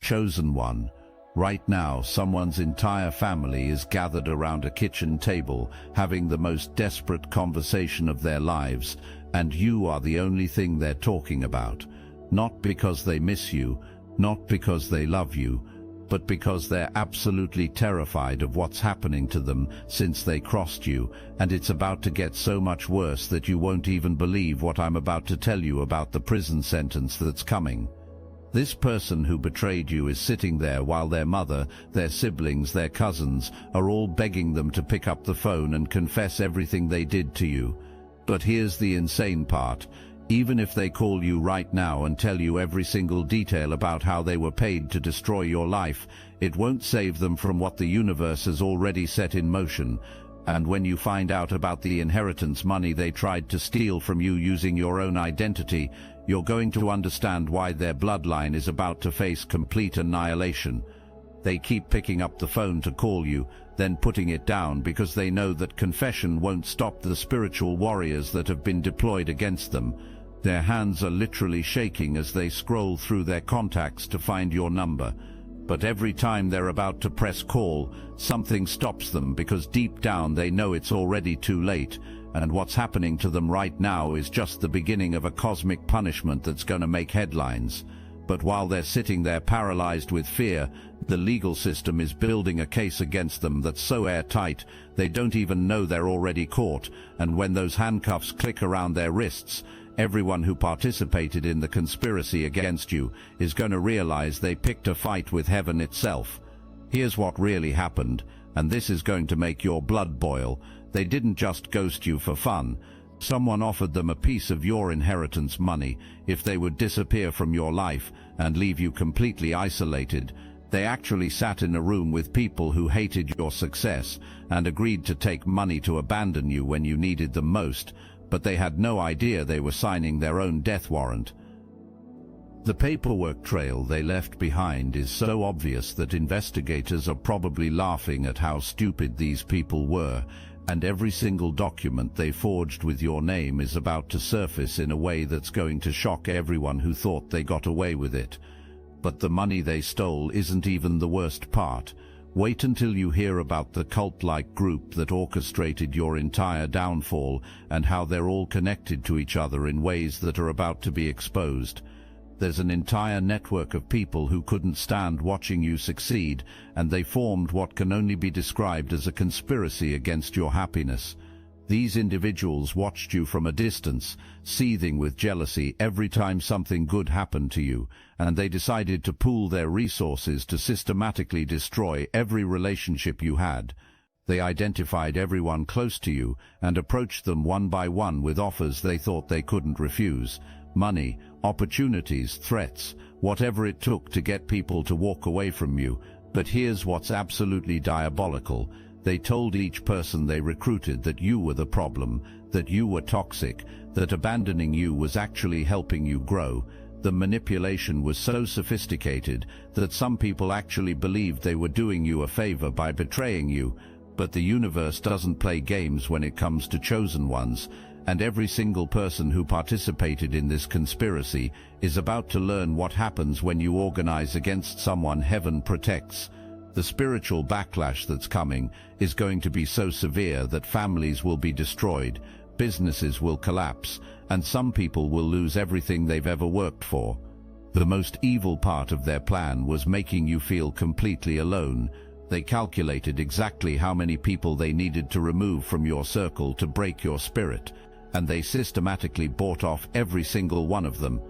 Chosen one. Right now, someone's entire family is gathered around a kitchen table, having the most desperate conversation of their lives, and you are the only thing they're talking about. Not because they miss you, not because they love you, but because they're absolutely terrified of what's happening to them since they crossed you, and it's about to get so much worse that you won't even believe what I'm about to tell you about the prison sentence that's coming. This person who betrayed you is sitting there while their mother, their siblings, their cousins are all begging them to pick up the phone and confess everything they did to you. But here's the insane part. Even if they call you right now and tell you every single detail about how they were paid to destroy your life, it won't save them from what the universe has already set in motion. And when you find out about the inheritance money they tried to steal from you using your own identity, you're going to understand why their bloodline is about to face complete annihilation. They keep picking up the phone to call you, then putting it down because they know that confession won't stop the spiritual warriors that have been deployed against them. Their hands are literally shaking as they scroll through their contacts to find your number. But every time they're about to press call, something stops them because deep down they know it's already too late, and what's happening to them right now is just the beginning of a cosmic punishment that's going to make headlines. But while they're sitting there paralyzed with fear, the legal system is building a case against them that's so airtight they don't even know they're already caught, and when those handcuffs click around their wrists, everyone who participated in the conspiracy against you is going to realize they picked a fight with heaven itself. Here's what really happened, and this is going to make your blood boil. They didn't just ghost you for fun. Someone offered them a piece of your inheritance money if they would disappear from your life and leave you completely isolated. They actually sat in a room with people who hated your success and agreed to take money to abandon you when you needed them most, but they had no idea they were signing their own death warrant. The paperwork trail they left behind is so obvious that investigators are probably laughing at how stupid these people were, and every single document they forged with your name is about to surface in a way that's going to shock everyone who thought they got away with it. But the money they stole isn't even the worst part. Wait until you hear about the cult-like group that orchestrated your entire downfall and how they're all connected to each other in ways that are about to be exposed. There's an entire network of people who couldn't stand watching you succeed, and they formed what can only be described as a conspiracy against your happiness. These individuals watched you from a distance, seething with jealousy every time something good happened to you, and they decided to pool their resources to systematically destroy every relationship you had. They identified everyone close to you and approached them one by one with offers they thought they couldn't refuse. Money, opportunities, threats, whatever it took to get people to walk away from you. But here's what's absolutely diabolical. They told each person they recruited that you were the problem, that you were toxic, that abandoning you was actually helping you grow. The manipulation was so sophisticated that some people actually believed they were doing you a favor by betraying you. But the universe doesn't play games when it comes to chosen ones, and every single person who participated in this conspiracy is about to learn what happens when you organize against someone heaven protects. The spiritual backlash that's coming is going to be so severe that families will be destroyed, businesses will collapse, and some people will lose everything they've ever worked for. The most evil part of their plan was making you feel completely alone. They calculated exactly how many people they needed to remove from your circle to break your spirit, and they systematically bought off every single one of them.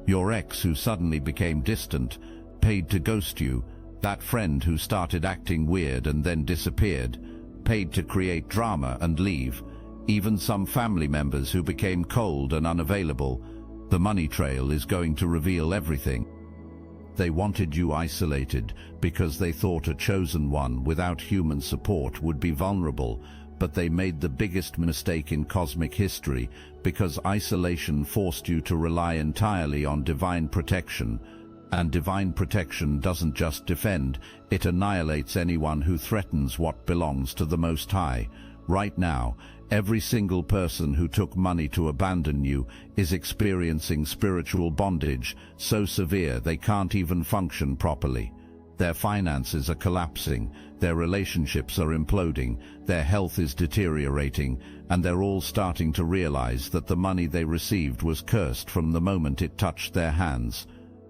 Your ex who suddenly became distant, paid to ghost you, that friend who started acting weird and then disappeared, paid to create drama and leave, even some family members who became cold and unavailable. The money trail is going to reveal everything. They wanted you isolated because they thought a chosen one without human support would be vulnerable, but they made the biggest mistake in cosmic history because isolation forced you to rely entirely on divine protection. And divine protection doesn't just defend, it annihilates anyone who threatens what belongs to the Most High. Right now, Every single person who took money to abandon you is experiencing spiritual bondage so severe they can't even function properly. Their finances are collapsing, their relationships are imploding, their health is deteriorating, and they're all starting to realize that the money they received was cursed from the moment it touched their hands.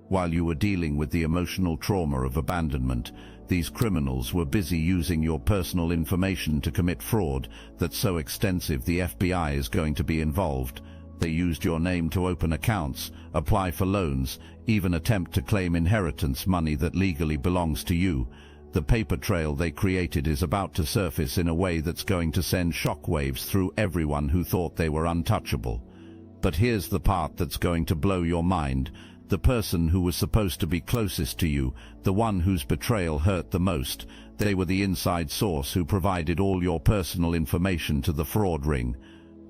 While you were dealing with the emotional trauma of abandonment, these criminals were busy using your personal information to commit fraud that's so extensive the FBI is going to be involved. They used your name to open accounts, apply for loans, even attempt to claim inheritance money that legally belongs to you. The paper trail they created is about to surface in a way that's going to send shockwaves through everyone who thought they were untouchable. But here's the part that's going to blow your mind. The person who was supposed to be closest to you, the one whose betrayal hurt the most, they were the inside source who provided all your personal information to the fraud ring.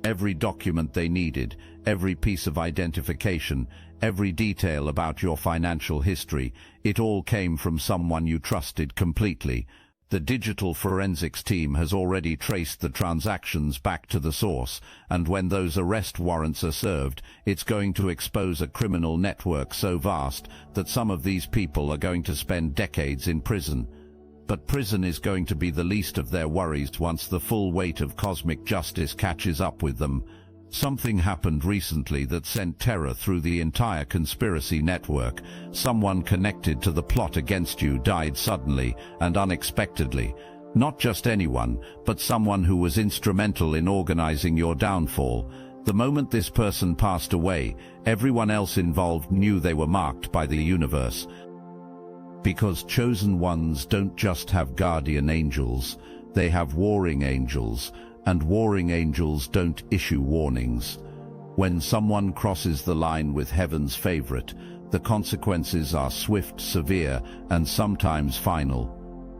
Every document they needed, every piece of identification, every detail about your financial history, it all came from someone you trusted completely. The digital forensics team has already traced the transactions back to the source, and when those arrest warrants are served, it's going to expose a criminal network so vast that some of these people are going to spend decades in prison. But prison is going to be the least of their worries once the full weight of cosmic justice catches up with them. Something happened recently that sent terror through the entire conspiracy network. Someone connected to the plot against you died suddenly and unexpectedly. Not just anyone, but someone who was instrumental in organizing your downfall. The moment this person passed away, everyone else involved knew they were marked by the universe. Because chosen ones don't just have guardian angels, they have warring angels, and warring angels don't issue warnings. When someone crosses the line with heaven's favorite, the consequences are swift, severe, and sometimes final.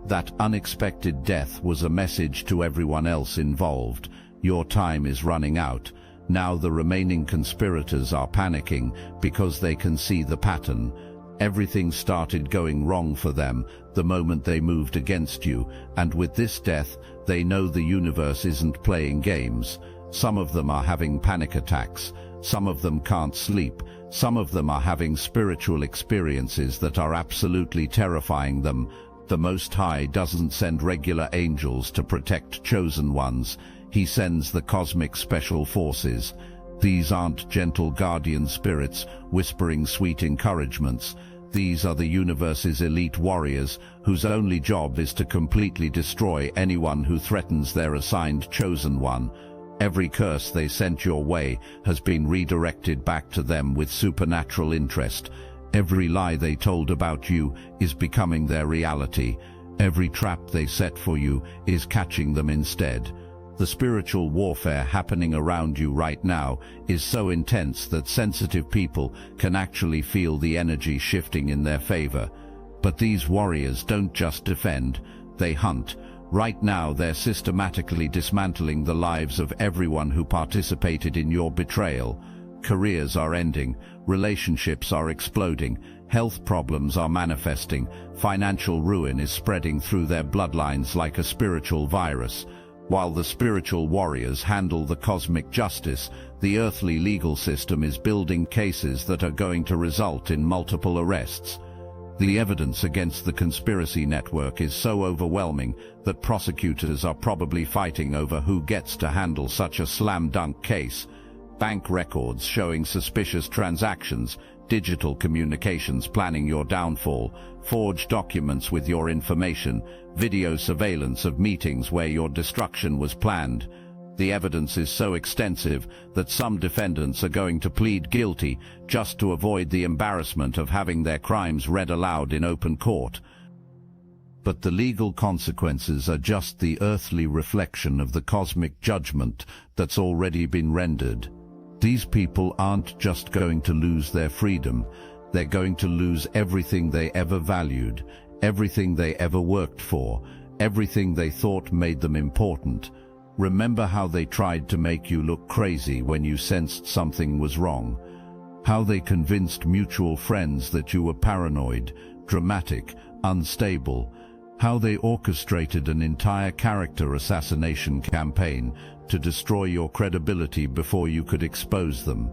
That unexpected death was a message to everyone else involved. Your time is running out. Now the remaining conspirators are panicking because they can see the pattern. Everything started going wrong for them the moment they moved against you, and with this death, they know the universe isn't playing games. Some of them are having panic attacks, some of them can't sleep, some of them are having spiritual experiences that are absolutely terrifying them. The Most High doesn't send regular angels to protect chosen ones. He sends the cosmic special forces. These aren't gentle guardian spirits whispering sweet encouragements. These are the universe's elite warriors whose only job is to completely destroy anyone who threatens their assigned chosen one. Every curse they sent your way has been redirected back to them with supernatural interest. Every lie they told about you is becoming their reality. Every trap they set for you is catching them instead. The spiritual warfare happening around you right now is so intense that sensitive people can actually feel the energy shifting in their favor. But these warriors don't just defend, they hunt. Right now they're systematically dismantling the lives of everyone who participated in your betrayal. Careers are ending, relationships are exploding, health problems are manifesting, financial ruin is spreading through their bloodlines like a spiritual virus. While the spiritual warriors handle the cosmic justice, the earthly legal system is building cases that are going to result in multiple arrests. The evidence against the conspiracy network is so overwhelming that prosecutors are probably fighting over who gets to handle such a slam-dunk case. Bank records showing suspicious transactions, digital communications planning your downfall, forged documents with your information, video surveillance of meetings where your destruction was planned. The evidence is so extensive that some defendants are going to plead guilty just to avoid the embarrassment of having their crimes read aloud in open court. But the legal consequences are just the earthly reflection of the cosmic judgment that's already been rendered. These people aren't just going to lose their freedom, they're going to lose everything they ever valued, everything they ever worked for, everything they thought made them important. Remember how they tried to make you look crazy when you sensed something was wrong? How they convinced mutual friends that you were paranoid, dramatic, unstable? How they orchestrated an entire character assassination campaign to destroy your credibility before you could expose them.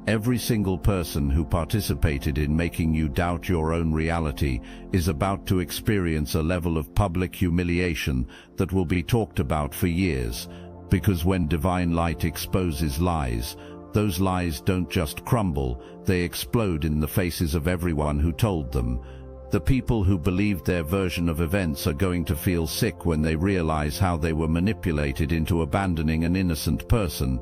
Every single person who participated in making you doubt your own reality is about to experience a level of public humiliation that will be talked about for years, because when divine light exposes lies, those lies don't just crumble, they explode in the faces of everyone who told them. The people who believed their version of events are going to feel sick when they realize how they were manipulated into abandoning an innocent person.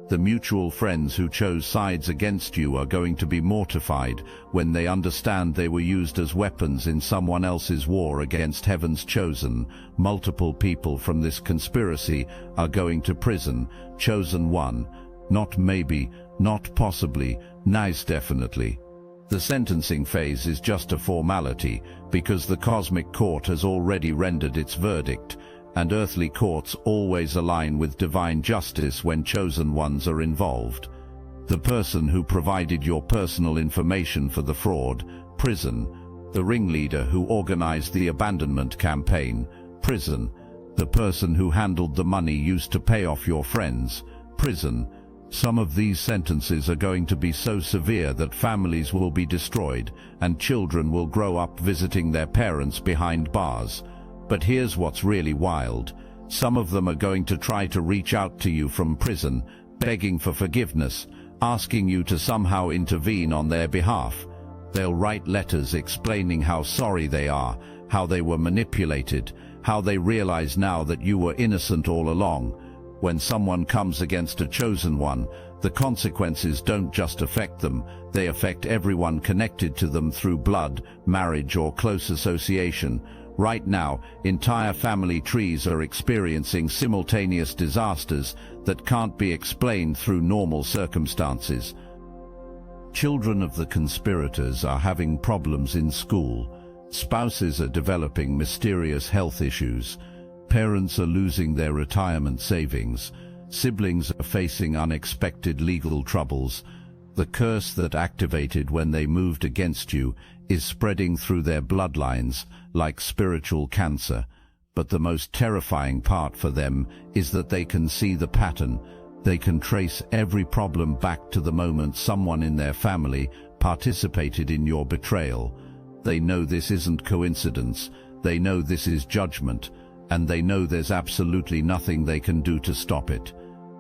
The mutual friends who chose sides against you are going to be mortified when they understand they were used as weapons in someone else's war against heaven's chosen. Multiple people from this conspiracy are going to prison. Chosen one. Not maybe, not possibly, nice definitely. The sentencing phase is just a formality, because the cosmic court has already rendered its verdict, and earthly courts always align with divine justice when chosen ones are involved. The person who provided your personal information for the fraud, prison. The ringleader who organized the abandonment campaign, prison. The person who handled the money used to pay off your friends, prison. Some of these sentences are going to be so severe that families will be destroyed and children will grow up visiting their parents behind bars. But here's what's really wild. Some of them are going to try to reach out to you from prison, begging for forgiveness, asking you to somehow intervene on their behalf. They'll write letters explaining how sorry they are, how they were manipulated, how they realize now that you were innocent all along. When someone comes against a chosen one, the consequences don't just affect them, they affect everyone connected to them through blood, marriage, or close association. Right now, entire family trees are experiencing simultaneous disasters that can't be explained through normal circumstances. Children of the conspirators are having problems in school. Spouses are developing mysterious health issues. Parents are losing their retirement savings. Siblings are facing unexpected legal troubles. The curse that activated when they moved against you is spreading through their bloodlines like spiritual cancer. But the most terrifying part for them is that they can see the pattern. They can trace every problem back to the moment someone in their family participated in your betrayal. They know this isn't coincidence. They know this is judgment. And they know there's absolutely nothing they can do to stop it.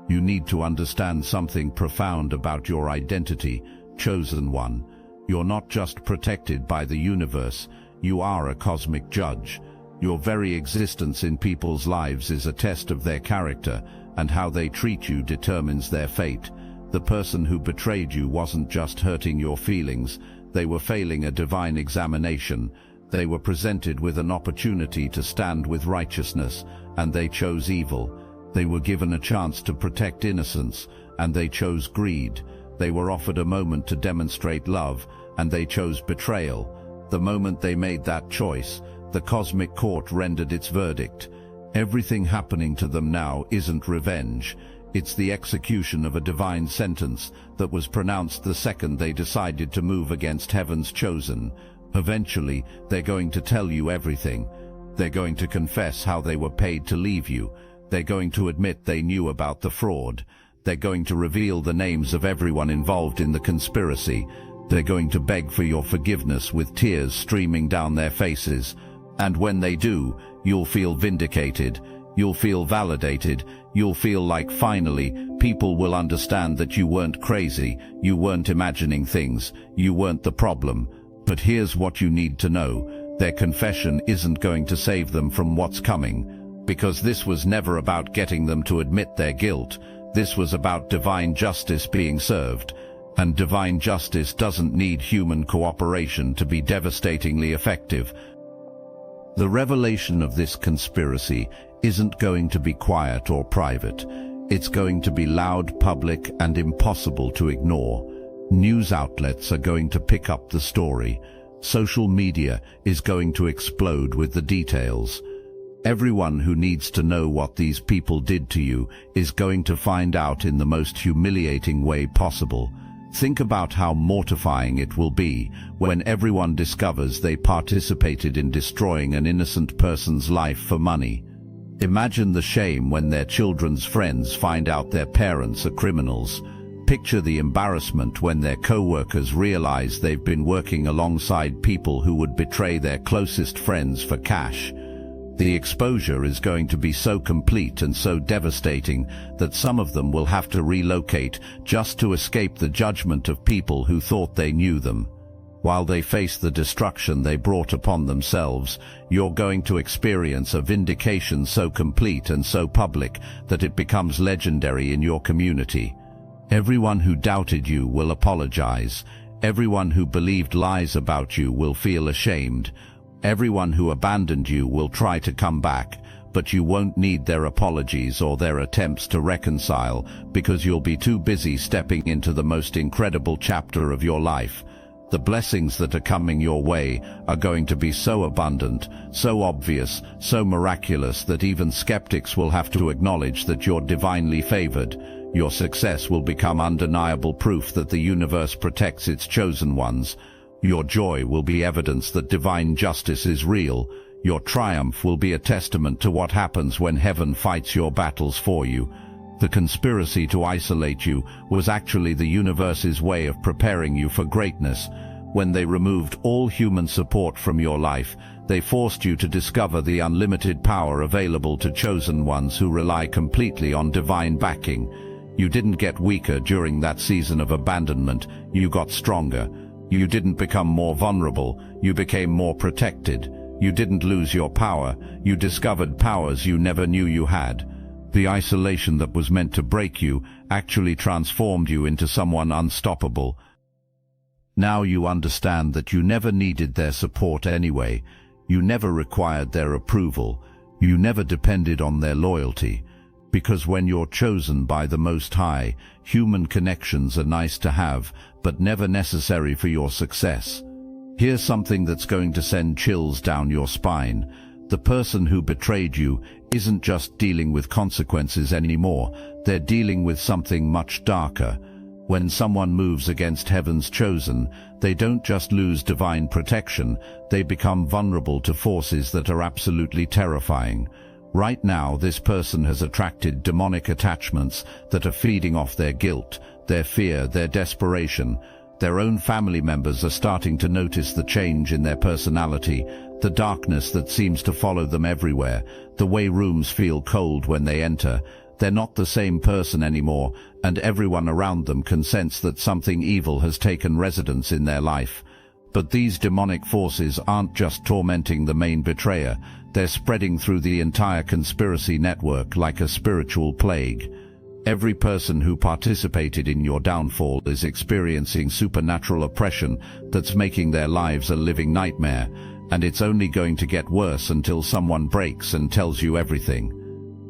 You need to understand something profound about your identity, chosen one. You're not just protected by the universe, you are a cosmic judge. Your very existence in people's lives is a test of their character, and how they treat you determines their fate. The person who betrayed you wasn't just hurting your feelings, they were failing a divine examination. They were presented with an opportunity to stand with righteousness, and they chose evil. They were given a chance to protect innocence, and they chose greed. They were offered a moment to demonstrate love, and they chose betrayal. The moment they made that choice, the cosmic court rendered its verdict. Everything happening to them now isn't revenge. It's the execution of a divine sentence that was pronounced the second they decided to move against heaven's chosen. Eventually, they're going to tell you everything. They're going to confess how they were paid to leave you. They're going to admit they knew about the fraud. They're going to reveal the names of everyone involved in the conspiracy. They're going to beg for your forgiveness with tears streaming down their faces. And when they do, you'll feel vindicated. You'll feel validated. You'll feel like finally, people will understand that you weren't crazy. You weren't imagining things. You weren't the problem. But here's what you need to know. Their confession isn't going to save them from what's coming. Because this was never about getting them to admit their guilt. This was about divine justice being served. And divine justice doesn't need human cooperation to be devastatingly effective. The revelation of this conspiracy isn't going to be quiet or private. It's going to be loud, public, and impossible to ignore. News outlets are going to pick up the story. Social media is going to explode with the details. Everyone who needs to know what these people did to you is going to find out in the most humiliating way possible. Think about how mortifying it will be when everyone discovers they participated in destroying an innocent person's life for money. Imagine the shame when their children's friends find out their parents are criminals. Picture the embarrassment when their co-workers realize they've been working alongside people who would betray their closest friends for cash. The exposure is going to be so complete and so devastating that some of them will have to relocate just to escape the judgment of people who thought they knew them. While they face the destruction they brought upon themselves, you're going to experience a vindication so complete and so public that it becomes legendary in your community. Everyone who doubted you will apologize. Everyone who believed lies about you will feel ashamed. Everyone who abandoned you will try to come back, but you won't need their apologies or their attempts to reconcile because you'll be too busy stepping into the most incredible chapter of your life. The blessings that are coming your way are going to be so abundant, so obvious, so miraculous that even skeptics will have to acknowledge that you're divinely favored. Your success will become undeniable proof that the universe protects its chosen ones. Your joy will be evidence that divine justice is real. Your triumph will be a testament to what happens when heaven fights your battles for you. The conspiracy to isolate you was actually the universe's way of preparing you for greatness. When they removed all human support from your life, they forced you to discover the unlimited power available to chosen ones who rely completely on divine backing. You didn't get weaker during that season of abandonment, you got stronger. You didn't become more vulnerable, you became more protected. You didn't lose your power, you discovered powers you never knew you had. The isolation that was meant to break you actually transformed you into someone unstoppable. Now you understand that you never needed their support anyway. You never required their approval. You never depended on their loyalty. Because when you're chosen by the Most High, human connections are nice to have, but never necessary for your success. Here's something that's going to send chills down your spine. The person who betrayed you isn't just dealing with consequences anymore, they're dealing with something much darker. When someone moves against heaven's chosen, they don't just lose divine protection, they become vulnerable to forces that are absolutely terrifying. Right now, this person has attracted demonic attachments that are feeding off their guilt, their fear, their desperation. Their own family members are starting to notice the change in their personality, the darkness that seems to follow them everywhere, the way rooms feel cold when they enter. They're not the same person anymore, and everyone around them can sense that something evil has taken residence in their life. But these demonic forces aren't just tormenting the main betrayer, they're spreading through the entire conspiracy network like a spiritual plague. Every person who participated in your downfall is experiencing supernatural oppression that's making their lives a living nightmare, and it's only going to get worse until someone breaks and tells you everything.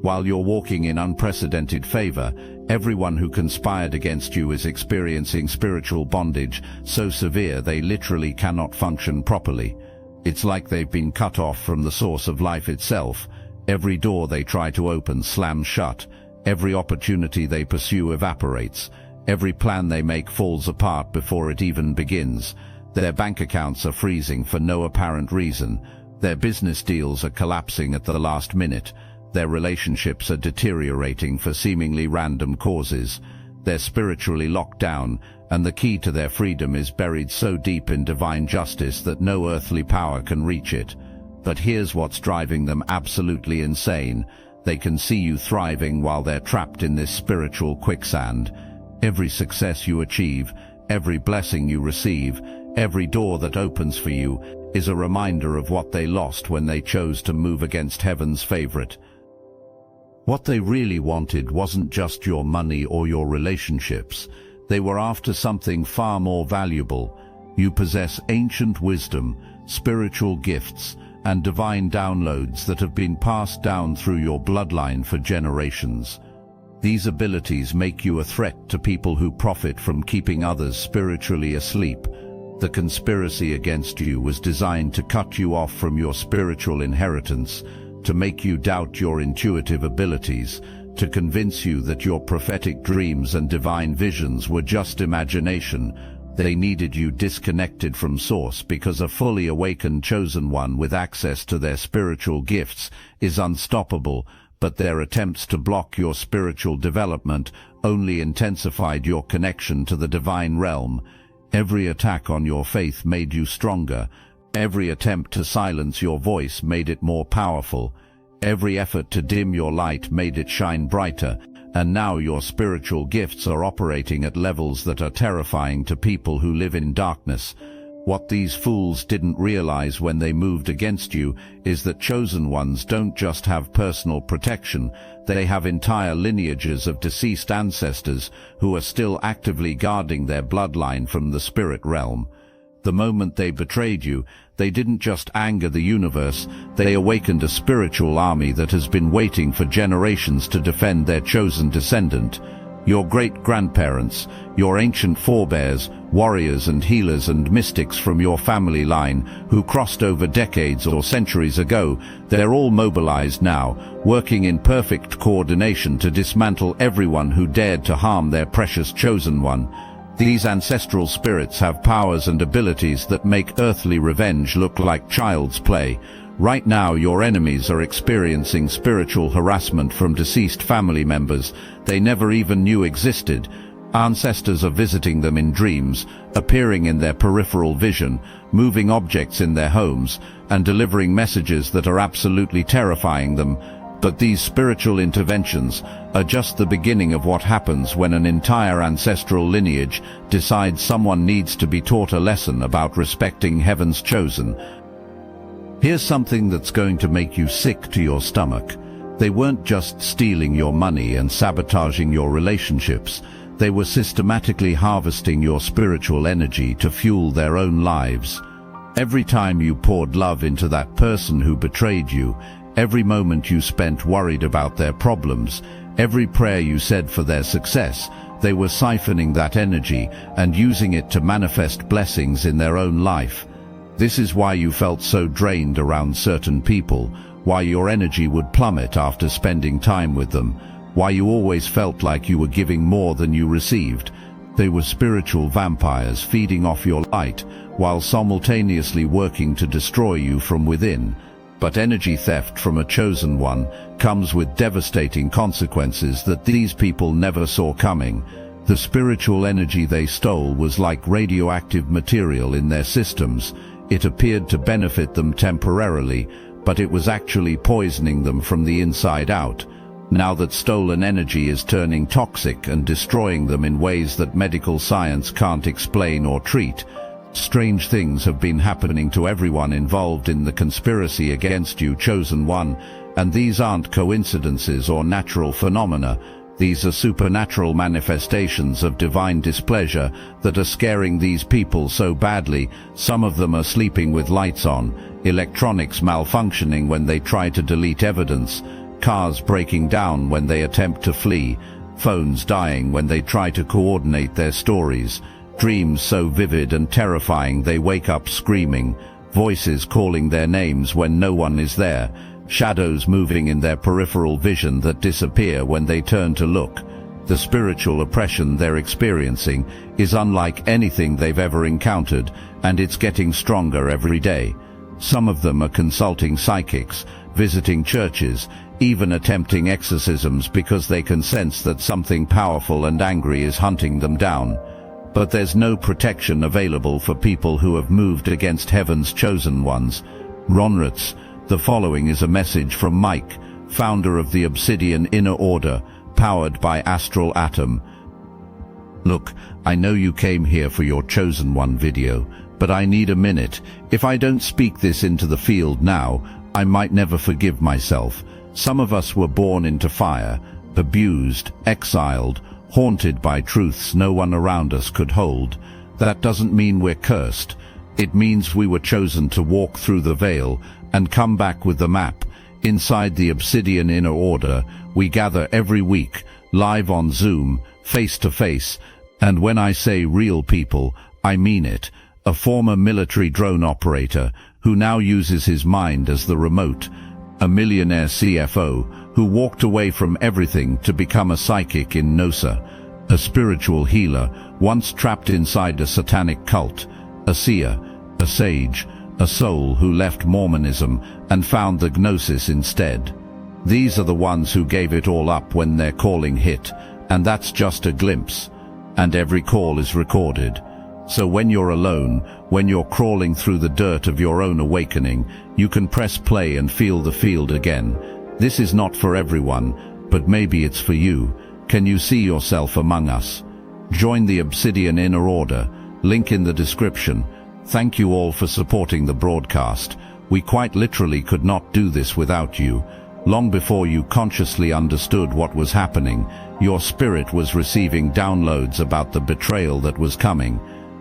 While you're walking in unprecedented favor, everyone who conspired against you is experiencing spiritual bondage so severe they literally cannot function properly. It's like they've been cut off from the source of life itself. Every door they try to open slams shut. Every opportunity they pursue evaporates. Every plan they make falls apart before it even begins. Their bank accounts are freezing for no apparent reason. Their business deals are collapsing at the last minute. Their relationships are deteriorating for seemingly random causes. They're spiritually locked down, and the key to their freedom is buried so deep in divine justice that no earthly power can reach it. But here's what's driving them absolutely insane. They can see you thriving while they're trapped in this spiritual quicksand. Every success you achieve, every blessing you receive, every door that opens for you is a reminder of what they lost when they chose to move against heaven's favorite. What they really wanted wasn't just your money or your relationships. They were after something far more valuable. You possess ancient wisdom, spiritual gifts, and divine downloads that have been passed down through your bloodline for generations. These abilities make you a threat to people who profit from keeping others spiritually asleep. The conspiracy against you was designed to cut you off from your spiritual inheritance, to make you doubt your intuitive abilities, to convince you that your prophetic dreams and divine visions were just imagination, They needed you disconnected from Source because a fully awakened chosen one with access to their spiritual gifts is unstoppable, but their attempts to block your spiritual development only intensified your connection to the divine realm. Every attack on your faith made you stronger. Every attempt to silence your voice made it more powerful. Every effort to dim your light made it shine brighter. And now your spiritual gifts are operating at levels that are terrifying to people who live in darkness. What these fools didn't realize when they moved against you is that chosen ones don't just have personal protection, they have entire lineages of deceased ancestors who are still actively guarding their bloodline from the spirit realm. The moment they betrayed you, they didn't just anger the universe, they awakened a spiritual army that has been waiting for generations to defend their chosen descendant. Your great-grandparents, your ancient forebears, warriors and healers and mystics from your family line who crossed over decades or centuries ago, they're all mobilized now, working in perfect coordination to dismantle everyone who dared to harm their precious chosen one. These ancestral spirits have powers and abilities that make earthly revenge look like child's play. Right now your enemies are experiencing spiritual harassment from deceased family members they never even knew existed. Ancestors are visiting them in dreams, appearing in their peripheral vision, moving objects in their homes, and delivering messages that are absolutely terrifying them. But these spiritual interventions are just the beginning of what happens when an entire ancestral lineage decides someone needs to be taught a lesson about respecting heaven's chosen. Here's something that's going to make you sick to your stomach. They weren't just stealing your money and sabotaging your relationships. They were systematically harvesting your spiritual energy to fuel their own lives. Every time you poured love into that person who betrayed you, every moment you spent worried about their problems, every prayer you said for their success, they were siphoning that energy and using it to manifest blessings in their own life. This is why you felt so drained around certain people, why your energy would plummet after spending time with them, why you always felt like you were giving more than you received. They were spiritual vampires feeding off your light, while simultaneously working to destroy you from within. But energy theft from a chosen one comes with devastating consequences that these people never saw coming. The spiritual energy they stole was like radioactive material in their systems. It appeared to benefit them temporarily, but it was actually poisoning them from the inside out. Now that stolen energy is turning toxic and destroying them in ways that medical science can't explain or treat. Strange things have been happening to everyone involved in the conspiracy against you, chosen one, and these aren't coincidences or natural phenomena. These are supernatural manifestations of divine displeasure that are scaring these people so badly. Some of them are sleeping with lights on, electronics malfunctioning when they try to delete evidence, cars breaking down when they attempt to flee, phones dying when they try to coordinate their stories, dreams so vivid and terrifying they wake up screaming, voices calling their names when no one is there, shadows moving in their peripheral vision that disappear when they turn to look. The spiritual oppression they're experiencing is unlike anything they've ever encountered, and it's getting stronger every day. Some of them are consulting psychics, visiting churches, even attempting exorcisms because they can sense that something powerful and angry is hunting them down. But there's no protection available for people who have moved against heaven's chosen ones. Ronrats, the following is a message from Mike, founder of the Obsidian Inner Order, powered by Astral Atom. Look, I know you came here for your chosen one video, but I need a minute. If I don't speak this into the field now, I might never forgive myself. Some of us were born into fire, abused, exiled, haunted by truths no one around us could hold. That doesn't mean we're cursed. It means we were chosen to walk through the veil and come back with the map. Inside the Obsidian Inner Order, we gather every week, live on Zoom, face to face, and when I say real people, I mean it. A former military drone operator who now uses his mind as the remote, a millionaire CFO who walked away from everything to become a psychic in Nosa, a spiritual healer, once trapped inside a satanic cult, a seer, a sage, a soul who left Mormonism and found the Gnosis instead. These are the ones who gave it all up when their calling hit, and that's just a glimpse. And every call is recorded. So when you're alone, when you're crawling through the dirt of your own awakening, you can press play and feel the field again. This is not for everyone, but maybe it's for you. Can you see yourself among us? Join the Obsidian Inner Order, link in the description. Thank you all for supporting the broadcast. We quite literally could not do this without you. Long before you consciously understood what was happening, your spirit was receiving downloads about the betrayal that was coming.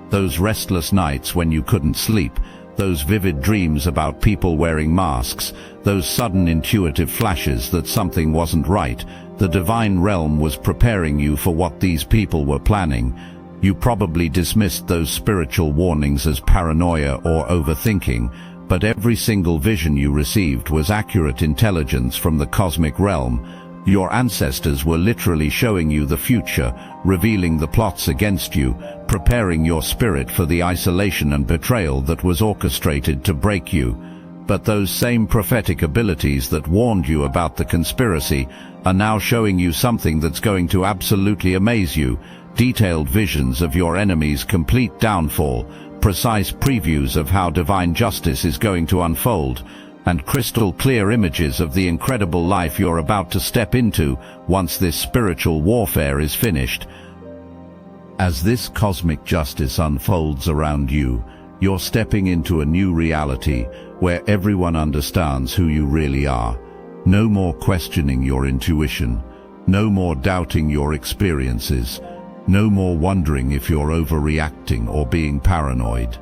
Those restless nights when you couldn't sleep, those vivid dreams about people wearing masks, those sudden intuitive flashes that something wasn't right. The divine realm was preparing you for what these people were planning. You probably dismissed those spiritual warnings as paranoia or overthinking, but every single vision you received was accurate intelligence from the cosmic realm. Your ancestors were literally showing you the future, revealing the plots against you, preparing your spirit for the isolation and betrayal that was orchestrated to break you. But those same prophetic abilities that warned you about the conspiracy are now showing you something that's going to absolutely amaze you. Detailed visions of your enemy's complete downfall, precise previews of how divine justice is going to unfold, and crystal clear images of the incredible life you're about to step into once this spiritual warfare is finished. As this cosmic justice unfolds around you, you're stepping into a new reality where everyone understands who you really are. No more questioning your intuition, no more doubting your experiences, no more wondering if you're overreacting or being paranoid.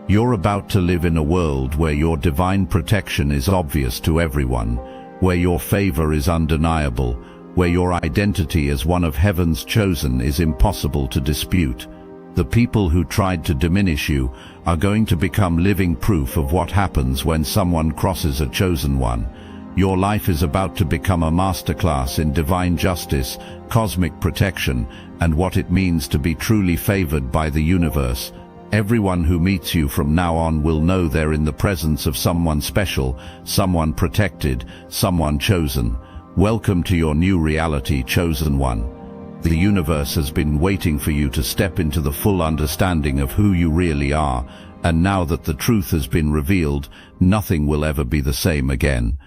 You're about to live in a world where your divine protection is obvious to everyone, where your favor is undeniable, where your identity as one of heaven's chosen is impossible to dispute. The people who tried to diminish you are going to become living proof of what happens when someone crosses a chosen one. Your life is about to become a masterclass in divine justice, cosmic protection, and what it means to be truly favored by the universe. Everyone who meets you from now on will know they're in the presence of someone special, someone protected, someone chosen. Welcome to your new reality, chosen one. The universe has been waiting for you to step into the full understanding of who you really are, and now that the truth has been revealed, nothing will ever be the same again.